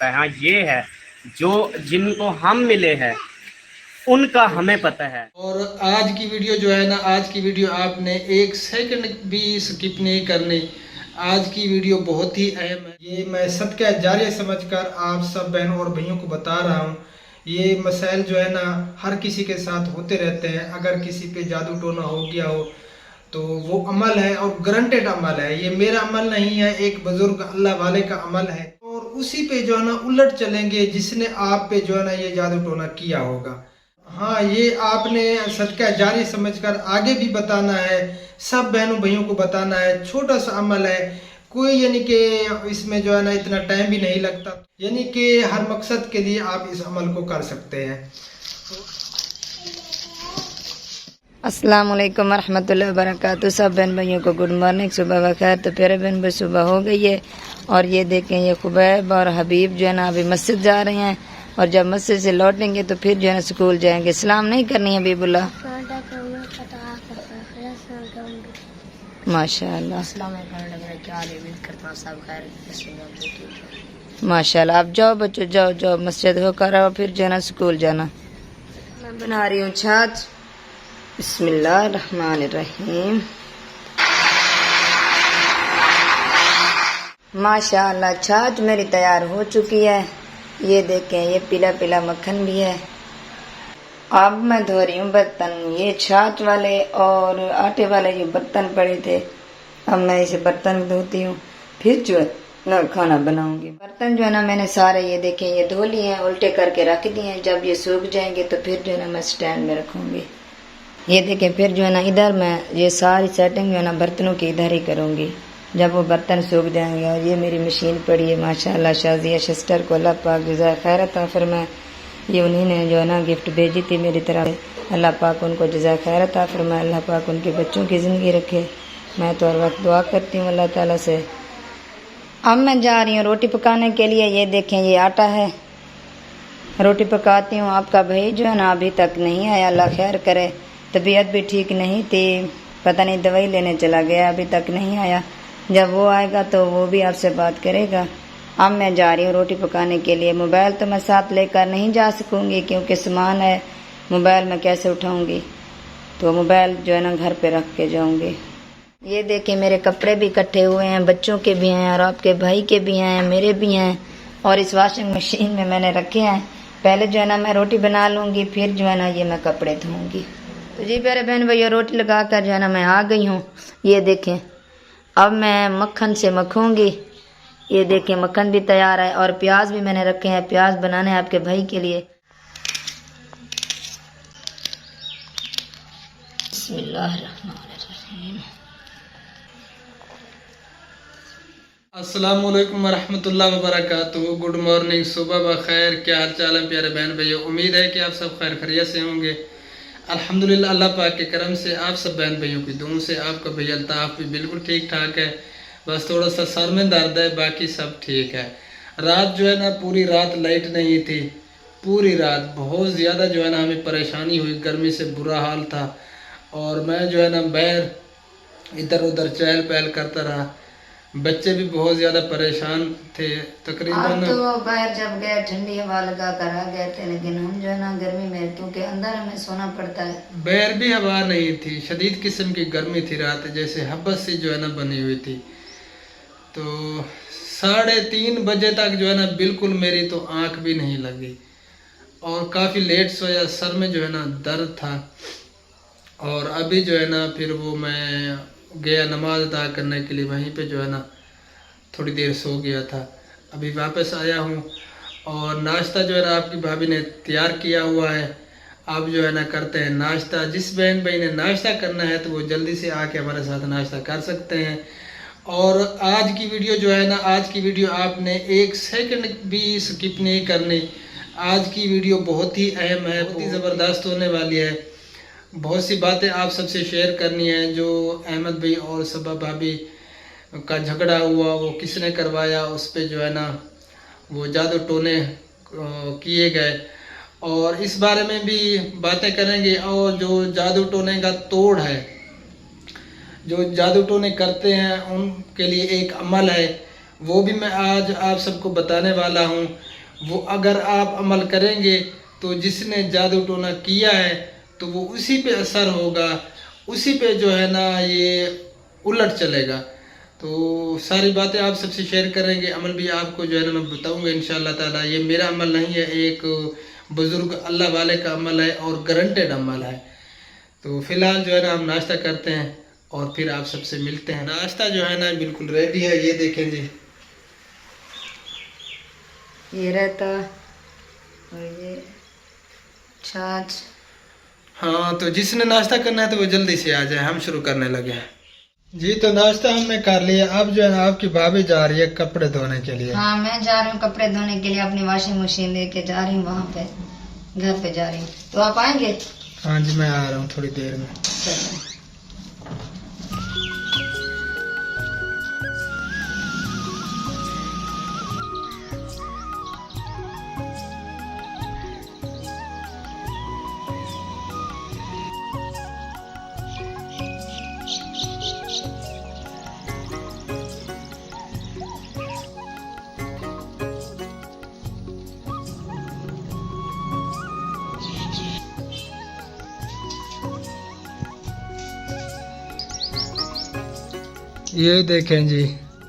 हाँ ये है जो जिनको हम मिले हैं उनका हमें पता है। और आज की वीडियो जो है ना, आज की वीडियो आपने एक सेकंड भी स्किप नहीं करनी। आज की वीडियो बहुत ही अहम है। ये मैं सदका जारिया समझकर आप सब बहनों और भाइयों को बता रहा हूँ। ये मसाइल जो है ना हर किसी के साथ होते रहते हैं। अगर किसी पे जादू टोना हो गया हो तो वो अमल है और ग्रंटेड अमल है। ये मेरा अमल नहीं है, एक बुजुर्ग अल्लाह वाले का अमल है और उसी पे जो है ना उलट चलेंगे जिसने आप पे जो है ना ये जादू टोना किया होगा। हाँ, ये आपने सदका जारी समझकर आगे भी बताना है, सब बहनों भाइयों को बताना है। छोटा सा अमल है, कोई यानी कि इसमें जो है ना इतना टाइम भी नहीं लगता, यानी कि हर मकसद के लिए आप इस अमल को कर सकते हैं। अस्सलाम वालेकुम रहमतुल्लाहि व बरकातहू। सब बहन भाइयों को गुड मॉर्निंग, सुबह बखैर। तो प्यारे बहन भाई सुबह हो गई है और ये देखें ये खुबैब और हबीब जो है ना अभी मस्जिद जा रहे हैं और जब मस्जिद से लौटेंगे तो फिर जो है ना स्कूल जाएंगे। सलाम नहीं करनी है हबीबुल्लाह? माशाल्लाह माशाल्लाह। आप जाओ बच्चों, जाओ जाओ मस्जिद होकर आओ, फिर जो है ना स्कूल जाना। मैं बना रही हूँ छाछ। बिस्मिल्लाहिर्रहमानिर्रहीम। माशाअल्लाह छाछ मेरी तैयार हो चुकी है। ये देखें ये पीला पीला मक्खन भी है। अब मैं धो रही हूँ बर्तन। ये छाछ वाले और आटे वाले जो बर्तन पड़े थे, अब मैं इसे बर्तन धोती हूँ, फिर जो है ना खाना बनाऊंगी। बर्तन जो है ना मैंने सारे ये देखें ये धो लिए हैं, उल्टे करके रख दिए हैं। जब ये सूख जाएंगे तो फिर जो है ना मैं स्टैंड में रखूंगी। ये देखें फिर जो है ना इधर मैं ये सारी सेटिंग जो है ना बर्तनों की इधर ही करूँगी जब वो बर्तन सूख जाएंगे। और ये मेरी मशीन पड़ी है माशाल्लाह। शाजिया सिस्टर को अल्लाह पाक जज़ाए खैर अता फरमाए। ये उन्हीं ने जो है ना गिफ्ट भेजी थी मेरी तरफ। अल्लाह पाक उनको जज़ाए खैर अता फरमाए, अल्लाह पाक उनके बच्चों की ज़िंदगी रखे। मैं तो हर वक्त दुआ करती हूँ अल्लाह ताला से। अब मैं जा रही हूँ रोटी पकाने के लिए। ये देखें ये आटा है, रोटी पकाती हूँ। आपका भाई जो है ना अभी तक नहीं आया, अल्लाह खैर करे। तबीयत भी ठीक नहीं थी, पता नहीं दवाई लेने चला गया, अभी तक नहीं आया। जब वो आएगा तो वो भी आपसे बात करेगा। अब मैं जा रही हूँ रोटी पकाने के लिए। मोबाइल तो मैं साथ लेकर नहीं जा सकूँगी क्योंकि सामान है, मोबाइल मैं कैसे उठाऊँगी, तो मोबाइल जो है ना घर पे रख के जाऊँगी। ये देखिए मेरे कपड़े भी इकट्ठे हुए हैं, बच्चों के भी हैं और आपके भाई के भी हैं, मेरे भी हैं। और इस वॉशिंग मशीन में मैंने रखे हैं। पहले जो है ना मैं रोटी बना लूँगी, फिर जो है ना ये मैं कपड़े धोऊँगी। तो जी प्यारे बहन भैया रोटी लगा कर जो है ना मैं आ गई हूँ। ये देखें अब मैं मक्खन से मखूँगी। ये देखें मक्खन भी तैयार है और प्याज भी मैंने रखे हैं, प्याज बनाने हैं आपके भाई के लिए। बिस्मिल्लाहिर्रहमानिर्रहीम। अस्सलाम वालेकुम रहमतुल्लाहि व बरकातहू। गुड मॉर्निंग, सुबह बखैर। क्या हाल चाल है प्यारे बहन भैया? उम्मीद है कि आप सब खैर खैरियत से होंगे। अल्हम्दुलिल्लाह अल्लाह पाक के करम से आप सब बहन भाइयों की दुआ से आपका भैया अल्ताफ़ भी बिल्कुल ठीक ठाक है। बस थोड़ा सा सर में दर्द है, बाकी सब ठीक है। रात जो है ना पूरी रात लाइट नहीं थी, पूरी रात बहुत ज़्यादा जो है ना हमें परेशानी हुई, गर्मी से बुरा हाल था। और मैं जो है ना बाहर इधर उधर चहल पहल करता रहा। बच्चे भी बहुत ज़्यादा परेशान थे। तकरीबन तो बाहर जब गए ठंडी हवा लगा कर आ गए थे, लेकिन हम जो है ना गर्मी में क्योंकि अंदर हमें सोना पड़ता है। बाहर भी हवा नहीं थी, शदीद किस्म की गर्मी थी रात, जैसे हब्बस सी जो है ना बनी हुई थी। तो 3:30 बजे तक जो है ना बिल्कुल मेरी तो आँख भी नहीं लगी और काफ़ी लेट सोया, सर में जो है ना दर्द था। और अभी जो है ना फिर वो मैं गया नमाज अदा करने के लिए, वहीं पे जो है ना थोड़ी देर सो गया था। अभी वापस आया हूँ और नाश्ता जो है ना आपकी भाभी ने तैयार किया हुआ है। आप जो है ना करते हैं नाश्ता। जिस बहन भाई ने नाश्ता करना है तो वो जल्दी से आके हमारे साथ नाश्ता कर सकते हैं। और आज की वीडियो जो है ना, आज की वीडियो आपने एक सेकंड भी स्किप नहीं करनी। आज की वीडियो बहुत ही अहम है, बहुत ही ज़बरदस्त होने वाली है। बहुत सी बातें आप सबसे शेयर करनी है। जो अहमद भाई और सबा भाभी का झगड़ा हुआ, वो किसने करवाया, उस पे जो है ना वो जादू टोने किए गए, और इस बारे में भी बातें करेंगे। और जो जादू टोने का तोड़ है, जो जादू टोने करते हैं उनके लिए एक अमल है, वो भी मैं आज आप सबको बताने वाला हूँ। वो अगर आप अमल करेंगे तो जिसने जादू टोना किया है तो वो उसी पे असर होगा, उसी पे जो है ना ये उलट चलेगा। तो सारी बातें आप सबसे शेयर करेंगे, अमल भी आपको जो है ना मैं बताऊंगा इंशाअल्लाह ताला। ये मेरा अमल नहीं है, एक बुज़ुर्ग अल्लाह वाले का अमल है और गारंटेड अमल है। तो फिलहाल जो है ना हम नाश्ता करते हैं और फिर आप सबसे मिलते हैं। नाश्ता जो है ना बिल्कुल रेडी है, ये देखें जी। ये रहता और ये छाछ। हाँ, तो जिसने नाश्ता करना है तो वो जल्दी से आ जाए, हम शुरू करने लगे हैं जी। तो नाश्ता हमने कर लिया। अब जो है ना आपकी भाभी जा रही है कपड़े धोने के लिए। हाँ, मैं जा रही हूँ कपड़े धोने के लिए, अपनी वॉशिंग मशीन लेके जा रही हूँ वहाँ पे, घर पे जा रही हूँ। तो आप आएंगे? हाँ जी, मैं आ रहा हूँ थोड़ी देर में। चलो। ये देखें जी,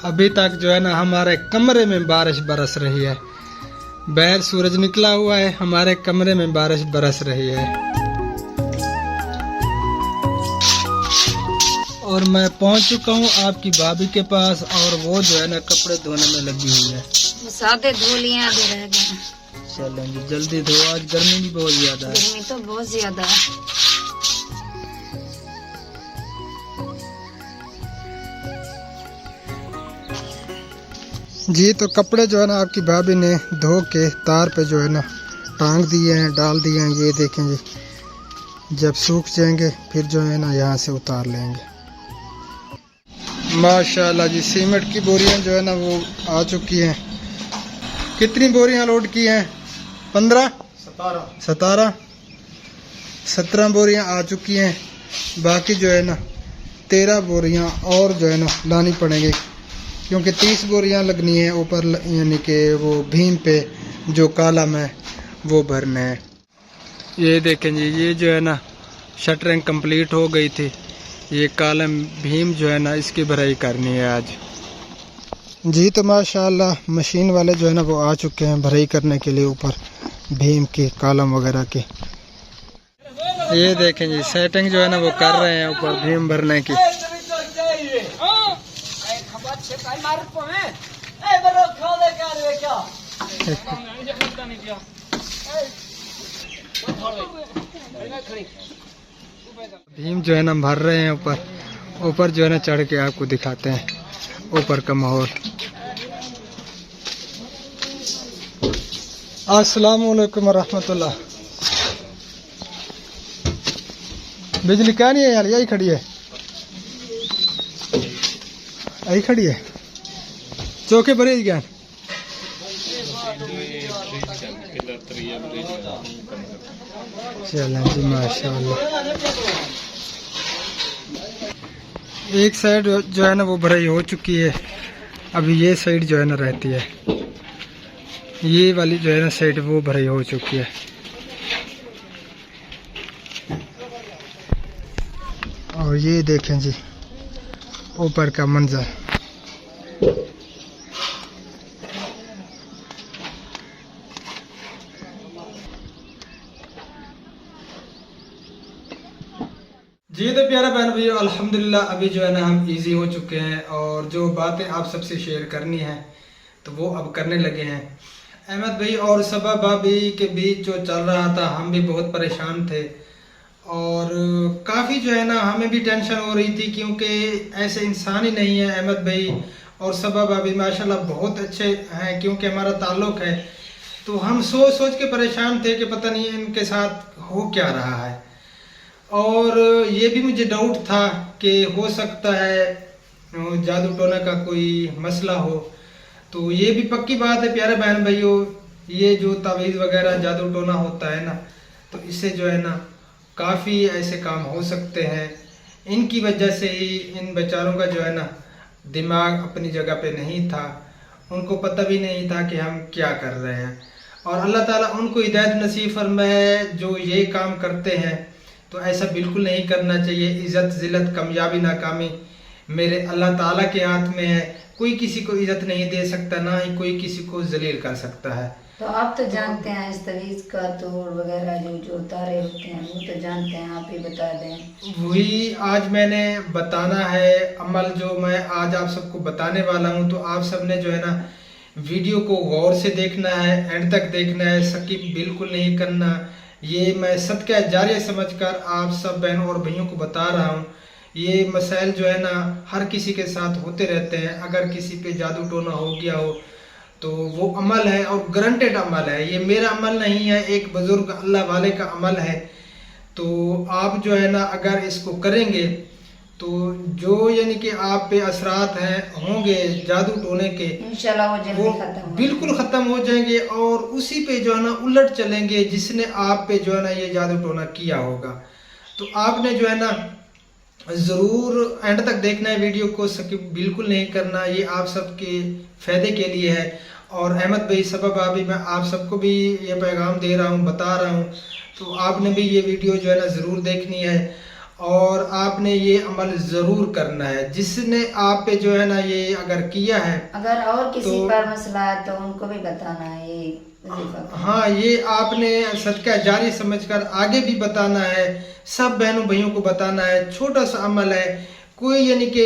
अभी तक जो है ना हमारे कमरे में बारिश बरस रही है। बाहर सूरज निकला हुआ है, हमारे कमरे में बारिश बरस रही है। और मैं पहुंच चुका हूं आपकी भाभी के पास और वो जो है ना कपड़े धोने में लगी हुई है। सादे धो लिए, आधे रह गए। चलें जी, जल्दी धो, आज गर्मी भी बहुत ज्यादा है। गर्मी तो बहुत ज्यादा है। जी, तो कपड़े जो है ना आपकी भाभी ने धो के तार पे जो है ना टांग दिए हैं, डाल दिए हैं। ये देखें जी, जब सूख जाएंगे फिर जो है ना यहाँ से उतार लेंगे। माशाल्लाह जी, सीमेंट की बोरियां जो है ना वो आ चुकी हैं। कितनी बोरियां लोड की हैं? 15 17 17 बोरियां आ चुकी हैं। बाकी जो है ना 13 बोरियां और जो है ना लानी पड़ेंगी, क्योंकि 30 बोरियां लगनी है ऊपर, यानी कि वो भीम पे जो कालम है वो भरना है। ये देखें जी, ये जो है ना शटरिंग कंप्लीट हो गई थी। ये कालम भीम जो है ना इसकी भराई करनी है आज जी। तो माशाल्लाह मशीन वाले जो है ना वो आ चुके हैं भराई करने के लिए ऊपर भीम की कालम वगैरह की। ये देखें जी, सेटिंग जो है ना वो कर रहे हैं ऊपर भीम भरने की। भीम जो है ना भर रहे हैं ऊपर जो है ना चढ़ के आपको दिखाते हैं ऊपर का माहौल। अस्सलाम वालेकुम रहमतुल्लाह। बिजली क्या नहीं है यार, यही खड़ी है, यही खड़ी है। चौके भरे ज्ञान चलें जी, माशाल्लाह। एक साइड जो है ना वो भराई हो चुकी है, अभी ये साइड जो है ना रहती है, ये वाली जो है ना साइड वो भराई हो चुकी है। और ये देखें जी ऊपर का मंजर। जी तो प्यारा बहन भाई, अल्हम्दुलिल्लाह अभी जो है ना हम इजी हो चुके हैं और जो बातें आप सबसे शेयर करनी है तो वो अब करने लगे हैं। अहमद भाई और सबा भाभी के बीच जो चल रहा था, हम भी बहुत परेशान थे और काफ़ी जो है ना हमें भी टेंशन हो रही थी, क्योंकि ऐसे इंसान ही नहीं है। अहमद भाई और सबा भाभी माशाल्लाह बहुत अच्छे हैं, क्योंकि हमारा ताल्लुक़ है। तो हम सोच सोच के परेशान थे कि पता नहीं इनके साथ हो क्या रहा है। और ये भी मुझे डाउट था कि हो सकता है जादू टोना का कोई मसला हो। तो ये भी पक्की बात है प्यारे बहन भाइयों, ये जो तावीज़ वगैरह जादू टोना होता है ना, तो इससे जो है ना काफ़ी ऐसे काम हो सकते हैं। इनकी वजह से ही इन बेचारों का जो है ना दिमाग अपनी जगह पे नहीं था उनको पता भी नहीं था कि हम क्या कर रहे हैं। और अल्लाह ताला उनको हिदायत नसीब फरमाए जो ये काम करते हैं। तो ऐसा बिल्कुल नहीं करना चाहिए। इज़्ज़त ज़िल्लत कामयाबी नाकामी मेरे अल्लाह ताला के हाथ में है। कोई किसी को इज़्ज़त नहीं दे सकता, ना ही कोई किसी को जलील कर सकता है। तो आप तो जानते हैं इस तवीज़ का तोड़ वगैरह जो तारे होते हैं वो तो जानते हैं, आप ही बता दें। वही आज मैंने बताना है अमल, जो मैं आज आप सबको बताने वाला हूँ। तो आप सब ने जो है ना वीडियो को गौर से देखना है, एंड तक देखना है, स्किप बिल्कुल नहीं करना। ये मैं सदका जारिया समझकर आप सब बहनों और भाइयों को बता रहा हूँ। ये मसाइल जो है ना हर किसी के साथ होते रहते हैं। अगर किसी पे जादू टोना हो गया हो तो वो अमल है और गारंटेड अमल है। ये मेरा अमल नहीं है, एक बुजुर्ग अल्लाह वाले का अमल है। तो आप जो है ना अगर इसको करेंगे तो जो यानी कि आप पे असरात हैं होंगे जादू टोने के, इंशाल्लाह वो जल्दी खत्म हो बिल्कुल ख़त्म हो जाएंगे और उसी पे जो है ना उलट चलेंगे जिसने आप पे जो है ना ये जादू टोना किया होगा। तो आपने जो है ना ज़रूर एंड तक देखना है वीडियो को, स्किप बिल्कुल नहीं करना। ये आप सबके फ़ायदे के लिए है। और अहमद भाई सबब अभी मैं आप सबको भी ये पैगाम दे रहा हूँ, बता रहा हूँ। तो आपने भी ये वीडियो जो है ना ज़रूर देखनी है और आपने ये अमल ज़रूर करना है। जिसने आप पे जो है ना ये अगर किया है, अगर और किसी पर मसला है तो उनको भी बताना है ये वजीफा। हाँ, ये आपने सदका जारी समझकर आगे भी बताना है, सब बहनों भाइयों को बताना है। छोटा सा अमल है, कोई यानी कि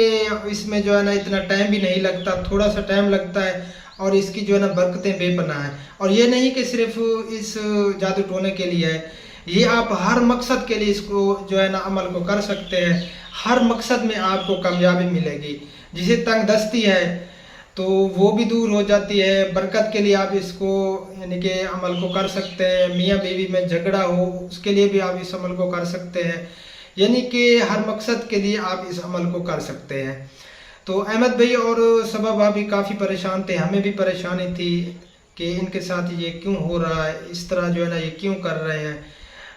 इसमें जो है ना इतना टाइम भी नहीं लगता, थोड़ा सा टाइम लगता है और इसकी जो है ना बरकतें बेपनाह है। और ये नहीं कि सिर्फ इस जादू टोने के लिए है, ये आप हर मकसद के लिए इसको जो है ना अमल को कर सकते हैं। हर मकसद में आपको कामयाबी मिलेगी। जिसे तंग दस्ती है तो वो भी दूर हो जाती है। बरकत के लिए आप इसको यानी कि अमल को कर सकते हैं। मियाँ बीवी में झगड़ा हो उसके लिए भी आप इस अमल को कर सकते हैं। यानी कि हर मकसद के लिए आप इस अमल को कर सकते हैं। तो अहमद भाई और सबा भाभी काफ़ी परेशान थे, हमें भी परेशानी थी कि इनके साथ ये क्यों हो रहा है, इस तरह जो है ना ये क्यों कर रहे हैं।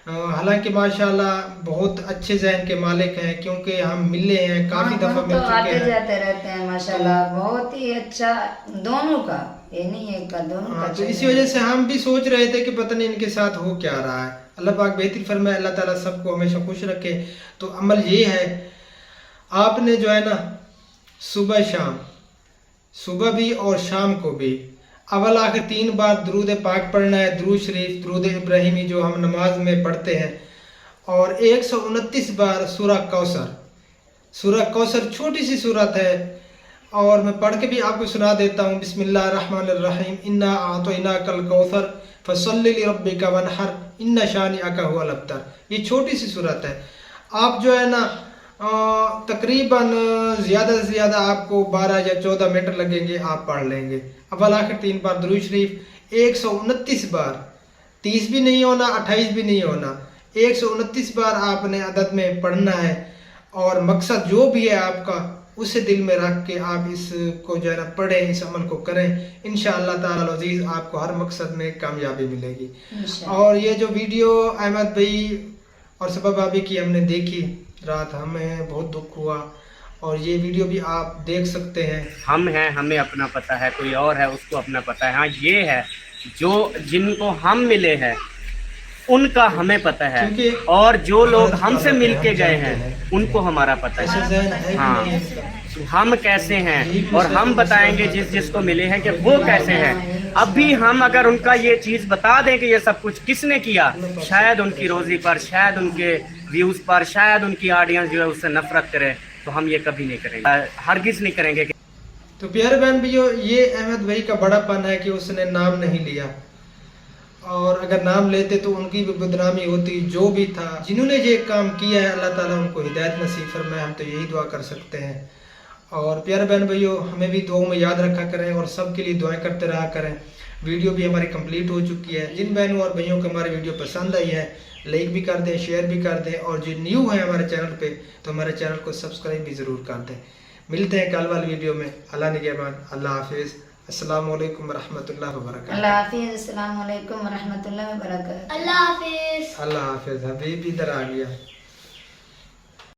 हालांकि माशाल्लाह बहुत अच्छे जहन के मालिक हैं, क्योंकि हम मिले हैं काफ़ी दफ़ा मिल चुके आते हैं। जाते रहते हैं माशाल्लाह, बहुत ही अच्छा दोनों का, ये नहीं है का दोनों का। तो इसी वजह से हम भी सोच रहे थे कि पता नहीं इनके साथ हो क्या रहा है। अल्लाह पाक बेहतर फरमाए, अल्लाह ताला सबको हमेशा खुश रखे। तो अमल ये है, आपने जो है ना सुबह शाम, सुबह भी और शाम को भी अवल आखिर 3 बार दुरूद पाक पढ़ना है। दुरूद शरीफ, दुरूद इब्राहिमी जो हम नमाज में पढ़ते हैं, और 129 बार सूरह कौसर। सूरह कौसर छोटी सी सूरत है और मैं पढ़ के भी आपको सुना देता हूँ। बिस्मिल्लाहिर्रहमानिर्रहीम, इन्ना आतैनाकल कौसर फसल्लि लिरब्बिका वनहर इन्ना शानिअका हुवल अब्तर। ये छोटी सी सूरत है। आप जो है ना तकरीबन ज़्यादा से ज़्यादा आपको 12 या 14 मिनट लगेंगे, आप पढ़ लेंगे। अव्वल आखिर 3 बार दुरूद शरीफ, 129 बार, 30 भी नहीं होना, 28 भी नहीं होना, 129 बार आपने अदद में पढ़ना है। और मकसद जो भी है आपका उसे दिल में रख के आप इसको जो है ना पढ़ें, इस अमल को करें। इंशाअल्लाह ताला अज़ीज़ आपको हर मकसद में कामयाबी मिलेगी। और ये जो वीडियो अहमद भाई और सबा भाभी की हमने देखी रात, हमें बहुत दुख हुआ। और ये वीडियो भी आप देख सकते हैं। हम हैं, हमें अपना पता है, कोई और है उसको अपना पता है। हाँ, ये है जो जिनको हम मिले हैं उनका हमें पता है, और जो लोग हमसे मिल के गए हैं उनको हमारा पता है। हाँ, हम कैसे हैं और हम बताएंगे जिसको मिले हैं कि वो कैसे हैं। अभी हम अगर उनका ये चीज़ बता दें कि ये सब कुछ किसने किया, शायद उनकी रोज़ी पर, शायद उनके व्यूज़ पर, शायद उनकी ऑडियंस जो है उससे नफरत करे, तो हम ये कभी नहीं करेंगे, हरगिज़ नहीं करेंगे। तो प्यारे बहन भैया, ये अहमद भाई का बड़ापन है कि उसने नाम नहीं लिया, और अगर नाम लेते तो उनकी भी बदनामी होती। जो भी था, जिन्होंने ये काम किया है, अल्लाह ताला उनको हिदायत नसीब फरमाए, हम तो यही दुआ कर सकते हैं। और प्यारे बहन भाइयों, हमें भी दुआओं में याद रखा करें और सबके लिए दुआएं करते रहा करें। वीडियो भी हमारी कंप्लीट हो चुकी है। जिन बहनों और भाइयों को हमारी वीडियो पसंद आई है, लाइक भी कर दें, शेयर भी कर दें, और जो न्यू है हमारे चैनल पे तो हमारे चैनल को सब्सक्राइब भी ज़रूर कर दें। मिलते हैं कल वाली वीडियो में। अल्लाह निगहबान, अल्लाह हाफिज़, अस्सलाम वालेकुम रहमतुल्लाहि व बरकातहू। अल्लाह हाफिज़, अस्सलाम वालेकुम रहमतुल्लाहि व बरकातहू। अल्लाह हाफिज़। अल्लाह हाफिज़। हबीब इधर आ गया।